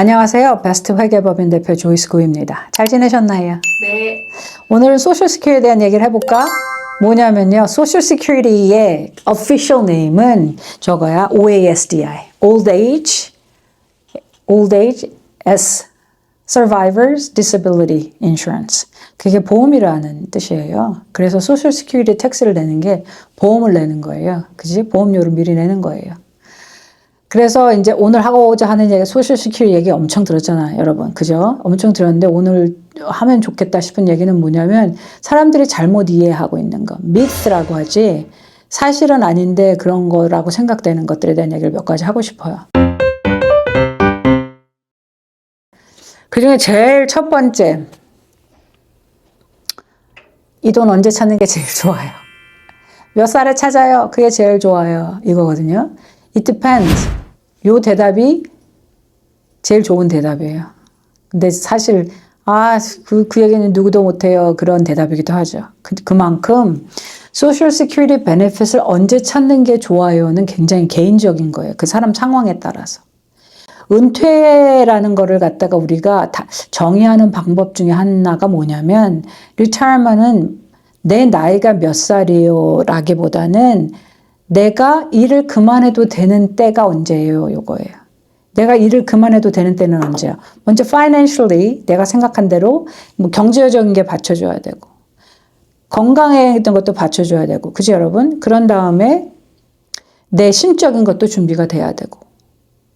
안녕하세요. 베스트 회계법인 대표 조이스 구입니다. 잘 지내셨나요? 네. 오늘은 소셜 시큐리티에 대한 얘기를 해볼까? 뭐냐면요. 소셜 시큐리티의 official name은 저거야. OASDI. Old Age as Survivors Disability Insurance. 그게 보험이라는 뜻이에요. 그래서 소셜 시큐리티 텍스를 내는 게 보험을 내는 거예요. 그지? 보험료를 미리 내는 거예요. 그래서 이제 오늘 하고자 하는 얘기, 소셜 시큐리티 얘기 엄청 들었잖아요, 여러분. 그죠? 엄청 들었는데 오늘 하면 좋겠다 싶은 얘기는 뭐냐면 사람들이 잘못 이해하고 있는 거. 미스라고 하지 사실은 아닌데 그런 거라고 생각되는 것들에 대한 얘기를 몇 가지 하고 싶어요. 그 중에 제일 첫 번째, 이 돈 언제 찾는 게 제일 좋아요? 몇 살에 찾아요? 그게 제일 좋아요. 이거거든요. It depends. 요 대답이 제일 좋은 대답이에요. 근데 사실 그 얘기는 누구도 못해요. 그런 대답이기도 하죠. 그만큼 소셜 시큐리티 베네핏을 언제 찾는 게 좋아요는 굉장히 개인적인 거예요. 그 사람 상황에 따라서. 은퇴라는 거를 갖다가 우리가 다 정의하는 방법 중에 하나가 뭐냐면 retirement은 내 나이가 몇 살이에요 라기보다는 내가 일을 그만해도 되는 때가 언제예요? 요거예요. 내가 일을 그만해도 되는 때는 언제야? 먼저 financially 내가 생각한 대로 뭐 경제적인 게 받쳐줘야 되고 건강에 있던 것도 받쳐줘야 되고 그죠 여러분? 그런 다음에 내 심적인 것도 준비가 돼야 되고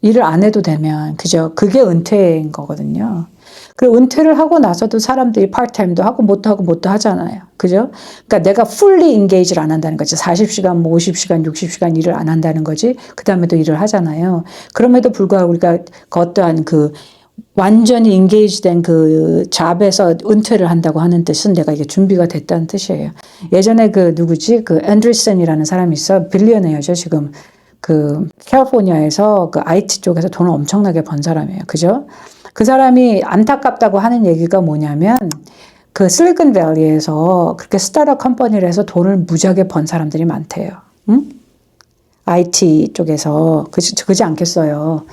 일을 안 해도 되면 그죠? 그게 은퇴인 거거든요. 그리고 은퇴를 하고 나서도 사람들이 파트타임도 하고 뭣도 하잖아요. 그죠? 그러니까 내가 fully engage를 안 한다는 거지. 40시간, 뭐 50시간, 60시간 일을 안 한다는 거지. 그 다음에도 일을 하잖아요. 그럼에도 불구하고 우리가 그 어떠한 그 완전히 engage 된 그 잡에서 은퇴를 한다고 하는 뜻은 내가 이게 준비가 됐다는 뜻이에요. 예전에 그 누구지? 그 앤드리슨이라는 사람이 있어. 빌리어네어죠, 지금. 그 캘리포니아에서 그 IT 쪽에서 돈을 엄청나게 번 사람이에요. 그죠? 그 사람이 안타깝다고 하는 얘기가 뭐냐면 그 실리콘밸리에서 그렇게 스타트업 컴퍼니를 해서 돈을 무지하게 번 사람들이 많대요. 응? IT 쪽에서 그지 않겠어요.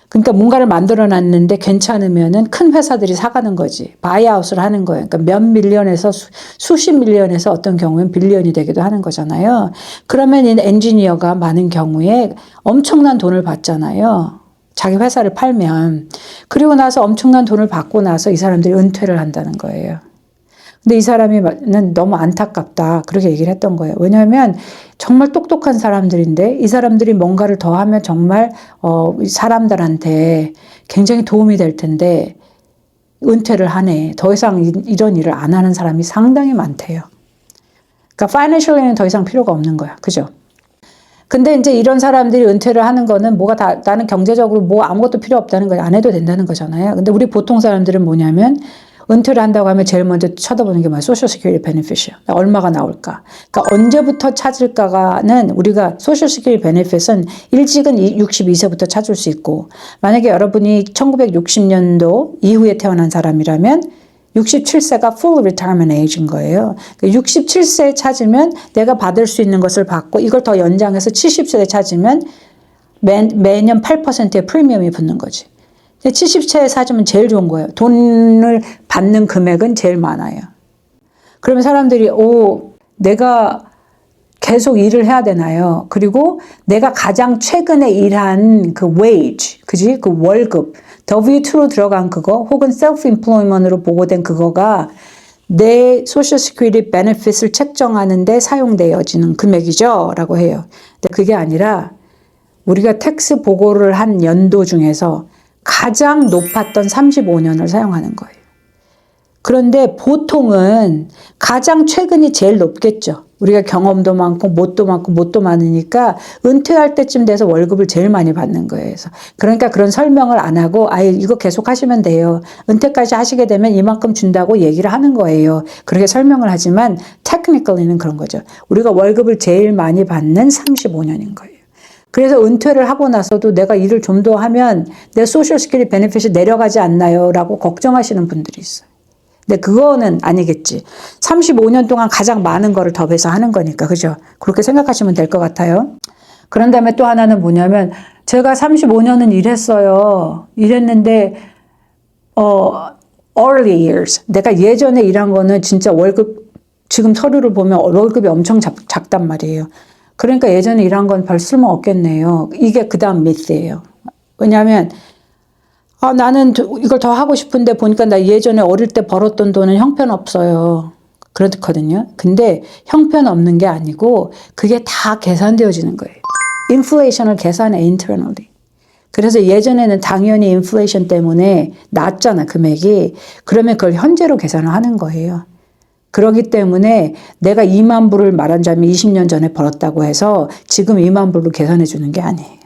그러니까 뭔가를 만들어 놨는데 괜찮으면은 큰 회사들이 사가는 거지. 바이아웃을 하는 거예요. 그러니까 몇 밀리언에서 수십 밀리언에서 어떤 경우엔 빌리언이 되기도 하는 거잖아요. 그러면 이 엔지니어가 많은 경우에 엄청난 돈을 받잖아요. 자기 회사를 팔면. 그리고 나서 엄청난 돈을 받고 나서 이 사람들이 은퇴를 한다는 거예요. 근데 이 사람은 너무 안타깝다. 그렇게 얘기를 했던 거예요. 왜냐하면 정말 똑똑한 사람들인데 이 사람들이 뭔가를 더 하면 정말 사람들한테 굉장히 도움이 될 텐데 은퇴를 하네. 더 이상 이런 일을 안 하는 사람이 상당히 많대요. 그러니까 파이낸셜리는 더 이상 필요가 없는 거야. 그죠? 근데 이제 이런 사람들이 은퇴를 하는 거는 나는 경제적으로 뭐 아무것도 필요 없다는 거 안 해도 된다는 거잖아요. 근데 우리 보통 사람들은 뭐냐면 은퇴를 한다고 하면 제일 먼저 쳐다보는 게 뭐야? 소셜 시큐리티 베네핏이야. 얼마가 나올까? 그러니까 언제부터 찾을까가는 우리가 소셜 시큐리티 베네핏은 일찍은 62세부터 찾을 수 있고 만약에 여러분이 1960년도 이후에 태어난 사람이라면 67세가 full retirement age인 거예요. 67세에 찾으면 내가 받을 수 있는 것을 받고 이걸 더 연장해서 70세에 찾으면 매년 8%의 프리미엄이 붙는 거지. 70세에 사주면 제일 좋은 거예요. 돈을 받는 금액은 제일 많아요. 그러면 사람들이 내가 계속 일을 해야 되나요? 그리고 내가 가장 최근에 일한 그 wage, 그지? 그 월급, W2로 들어간 그거 혹은 self-employment으로 보고된 그거가 내 소셜 시큐리티 베네핏을 책정하는 데 사용되어지는 금액이죠? 라고 해요. 근데 그게 아니라 우리가 텍스 보고를 한 연도 중에서 가장 높았던 35년을 사용하는 거예요. 그런데 보통은 가장 최근이 제일 높겠죠. 우리가 경험도 많고 뭣도 많으니까 은퇴할 때쯤 돼서 월급을 제일 많이 받는 거예요. 그러니까 그런 설명을 안 하고 이거 계속 하시면 돼요. 은퇴까지 하시게 되면 이만큼 준다고 얘기를 하는 거예요. 그렇게 설명을 하지만 테크니컬리는 그런 거죠. 우리가 월급을 제일 많이 받는 35년인 거예요. 그래서 은퇴를 하고 나서도 내가 일을 좀 더 하면 내 소셜 시큐리티 베네핏이 내려가지 않나요? 라고 걱정하시는 분들이 있어요. 근데 그거는 아니겠지. 35년 동안 가장 많은 거를 더해서 하는 거니까. 그죠? 그렇게 생각하시면 될 것 같아요. 그런 다음에 또 하나는 뭐냐면 제가 35년은 일했어요. 일했는데 early years. 내가 예전에 일한 거는 진짜 월급, 지금 서류를 보면 월급이 엄청 작단 말이에요. 그러니까 예전에 일한 건 별 쓸모 없겠네요. 이게 그 다음 미스예요. 왜냐하면 나는 이걸 더 하고 싶은데 보니까 나 예전에 어릴 때 벌었던 돈은 형편없어요. 그렇거든요. 근데 형편없는 게 아니고 그게 다 계산되어지는 거예요. 인플레이션을 계산해, internally. 그래서 예전에는 당연히 인플레이션 때문에 낮잖아, 금액이. 그러면 그걸 현재로 계산을 하는 거예요. 그렇기 때문에 내가 2만 불을 말하자면 20년 전에 벌었다고 해서 지금 2만 불로 계산해 주는 게 아니에요.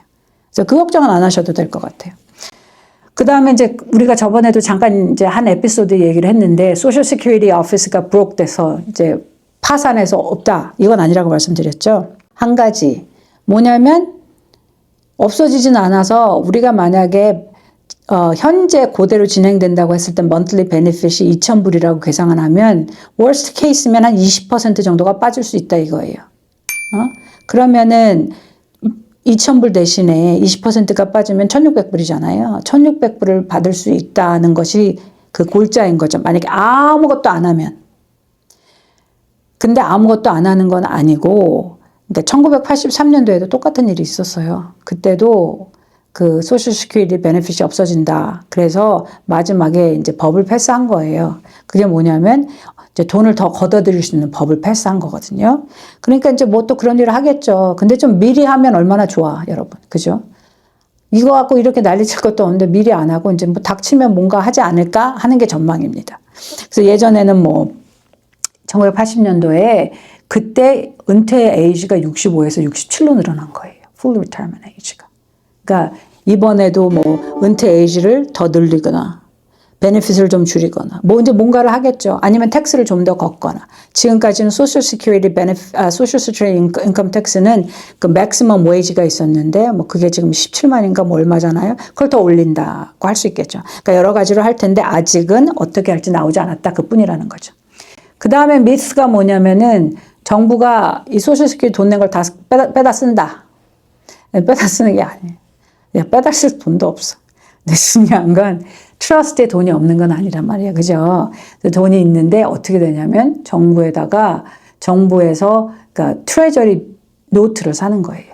그래서 그 걱정은 안 하셔도 될 것 같아요. 그 다음에 이제 우리가 저번에도 잠깐 이제 한 에피소드 얘기를 했는데 소셜 시큐리티 오피스가 브록 돼서 이제 파산해서 없다. 이건 아니라고 말씀드렸죠. 한 가지 뭐냐면 없어지진 않아서 우리가 만약에 현재 그대로 진행된다고 했을 때 monthly benefit이 2,000불이라고 계산을 하면 worst case면 한 20% 정도가 빠질 수 있다 이거예요. 그러면은 2,000불 대신에 20%가 빠지면 1,600불이잖아요. 1,600불을 받을 수 있다는 것이 그 골자인 거죠. 만약에 아무것도 안 하면. 근데 아무것도 안 하는 건 아니고, 그러니까 1983년도에도 똑같은 일이 있었어요. 그때도 그 소셜 시큐리티 베네핏이 없어진다. 그래서 마지막에 이제 법을 패스한 거예요. 그게 뭐냐면 이제 돈을 더 걷어들일 수 있는 법을 패스한 거거든요. 그러니까 이제 뭐 또 그런 일을 하겠죠. 근데 좀 미리 하면 얼마나 좋아, 여러분. 그죠? 이거 갖고 이렇게 난리칠 것도 없는데 미리 안 하고 이제 뭐 닥치면 뭔가 하지 않을까 하는 게 전망입니다. 그래서 예전에는 뭐 1980년도에 그때 은퇴 에이지가 65에서 67로 늘어난 거예요. full retirement age가. 그러니까 이번에도 뭐 은퇴 에이지를 더 늘리거나 베네핏을 좀 줄이거나 뭐 이제 뭔가를 하겠죠. 아니면 텍스를 좀 더 걷거나. 지금까지는 소셜 시큐리티 소셜 시큐리티 인컴 텍스는 그 맥시멈 웨이지가 있었는데 뭐 그게 지금 17만인가 뭐 얼마잖아요. 그걸 더 올린다고 할 수 있겠죠. 그러니까 여러 가지로 할 텐데 아직은 어떻게 할지 나오지 않았다 그뿐이라는 거죠. 그 다음에 미스가 뭐냐면은 정부가 이 소셜 시큐리티 돈 낸 걸 다 빼다 쓴다. 빼다 쓰는 게 아니에요. 빼다 쓸 돈도 없어. 근데 중요한 건 트러스트에 돈이 없는 건 아니란 말이에요. 그죠? 돈이 있는데 어떻게 되냐면 정부에서 그러니까 트레저리 노트를 사는 거예요.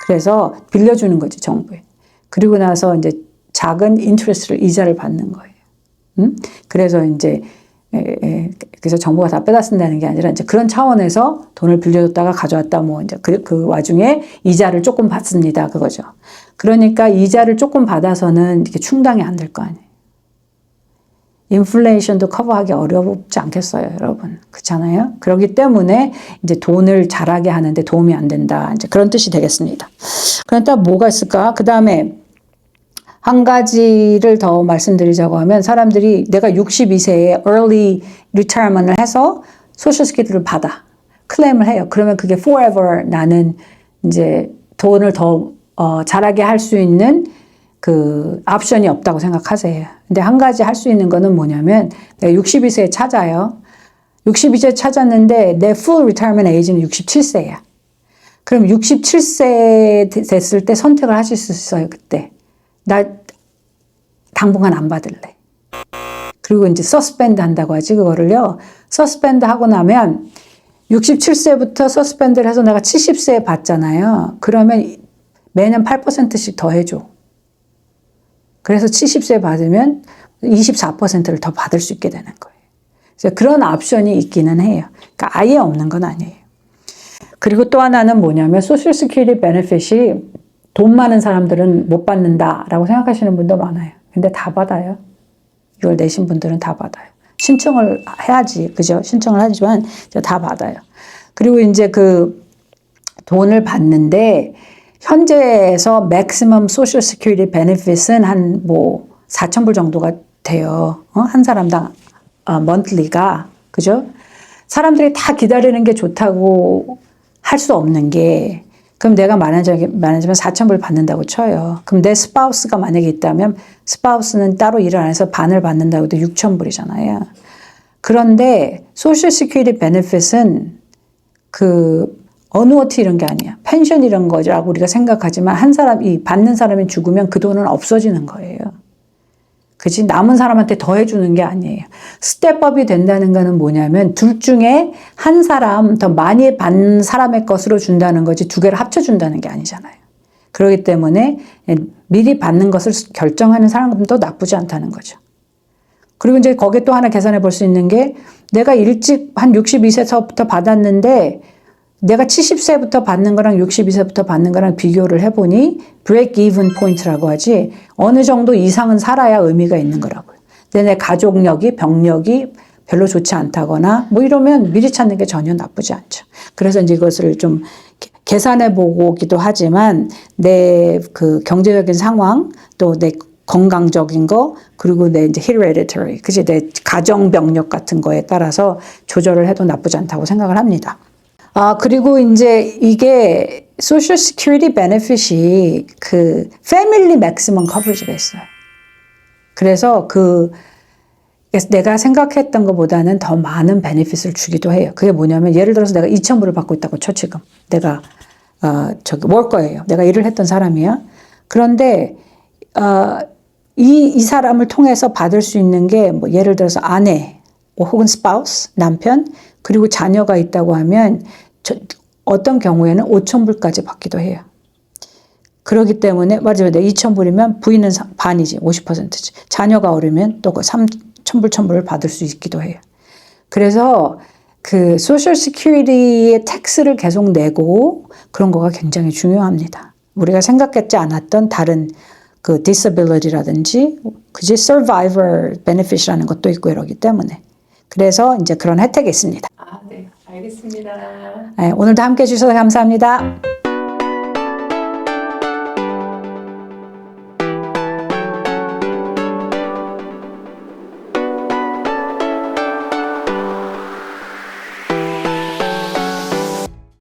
그래서 빌려주는 거지, 정부에. 그리고 나서 이제 작은 인트레스트를 이자를 받는 거예요. 그래서 이제 그래서 정부가 다 빼다 쓴다는 게 아니라 이제 그런 차원에서 돈을 빌려줬다가 가져왔다 뭐 이제 그 와중에 이자를 조금 받습니다. 그거죠. 그러니까 이자를 조금 받아서는 이렇게 충당이 안 될 거 아니에요. 인플레이션도 커버하기 어렵지 않겠어요, 여러분. 그렇잖아요? 그렇기 때문에 이제 돈을 자라게 하는데 도움이 안 된다. 이제 그런 뜻이 되겠습니다. 그러니까 뭐가 있을까? 그 다음에 한 가지를 더 말씀드리자고 하면 사람들이 내가 62세에 early retirement을 해서 소셜 시큐리티를 받아. 클레임을 해요. 그러면 그게 forever 나는 이제 돈을 더 자라게 할 수 있는 그 옵션이 없다고 생각하세요. 근데 한 가지 할 수 있는 거는 뭐냐면 내가 62세에 찾아요. 62세에 찾았는데 내 full retirement age는 67세야. 그럼 67세 됐을 때 선택을 하실 수 있어요. 그때. 나 당분간 안 받을래. 그리고 이제 서스펜드 한다고 하지 그거를요. 서스펜드 하고 나면 67세부터 서스펜드를 해서 내가 70세에 받잖아요. 그러면 매년 8%씩 더 해줘. 그래서 70세 받으면 24%를 더 받을 수 있게 되는 거예요. 그래서 그런 옵션이 있기는 해요. 그러니까 아예 없는 건 아니에요. 그리고 또 하나는 뭐냐면 소셜 시큐리티 베네핏이 돈 많은 사람들은 못 받는다라고 생각하시는 분도 많아요. 근데 다 받아요. 이걸 내신 분들은 다 받아요. 신청을 해야지, 그죠? 신청을 하지만 다 받아요. 그리고 이제 그 돈을 받는데 현재에서 맥시멈 소셜 시큐리티 베네핏은 한 뭐 4,000불 정도가 돼요. 한 사람당 monthly가, 그죠? 사람들이 다 기다리는 게 좋다고 할 수 없는 게 그럼 내가 말하자면 4,000불 받는다고 쳐요. 그럼 내 스파우스가 만약에 있다면 스파우스는 따로 일을 안 해서 반을 받는다고 해도 6,000불이잖아요. 그런데 소셜 시큐리티 베네핏은 그 어누어티 이런 게 아니야. 펜션 이런 거라고 우리가 생각하지만 한 사람이 받는 사람이 죽으면 그 돈은 없어지는 거예요. 그치? 남은 사람한테 더 해주는 게 아니에요. 스텝업이 된다는 거는 뭐냐면 둘 중에 한 사람 더 많이 받는 사람의 것으로 준다는 거지 두 개를 합쳐준다는 게 아니잖아요. 그렇기 때문에 미리 받는 것을 결정하는 사람도 나쁘지 않다는 거죠. 그리고 이제 거기에 또 하나 계산해 볼 수 있는 게 내가 일찍 한 62세부터 받았는데 내가 70세부터 받는 거랑 62세부터 받는 거랑 비교를 해보니 break even point라고 하지 어느 정도 이상은 살아야 의미가 있는 거라고요. 근데 내 가족력이 병력이 별로 좋지 않다거나 뭐 이러면 미리 찾는 게 전혀 나쁘지 않죠. 그래서 이제 이것을 좀 계산해 보기도 하지만 내 그 경제적인 상황 또 내 건강적인 거 그리고 내 이제 hereditary 그치 내 가정 병력 같은 거에 따라서 조절을 해도 나쁘지 않다고 생각을 합니다. 그리고 이제 이게 Social Security Benefit이 그 Family Maximum Coverage가 있어요. 그래서 내가 생각했던 것보다는 더 많은 베네핏을 주기도 해요. 그게 뭐냐면 예를 들어서 내가 2,000불을 받고 있다고 쳐 지금. 내가 월거예요. 내가 일을 했던 사람이야. 그런데 이 사람을 통해서 받을 수 있는 게 뭐 예를 들어서 아내 혹은 spouse, 남편 그리고 자녀가 있다고 하면 어떤 경우에는 5,000불까지 받기도 해요. 그렇기 때문에 맞아요. 2,000불이면 부인은 반이지 50%지. 자녀가 어리면 또 그 3,000불, 1,000불을 받을 수 있기도 해요. 그래서 그 소셜 시큐리티의 텍스를 계속 내고 그런 거가 굉장히 중요합니다. 우리가 생각했지 않았던 다른 그 disability라든지 그지 survivor benefit이라는 것도 있고 이러기 때문에 그래서 이제 그런 혜택이 있습니다. 네, 알겠습니다. 네, 오늘도 함께 해주셔서 감사합니다.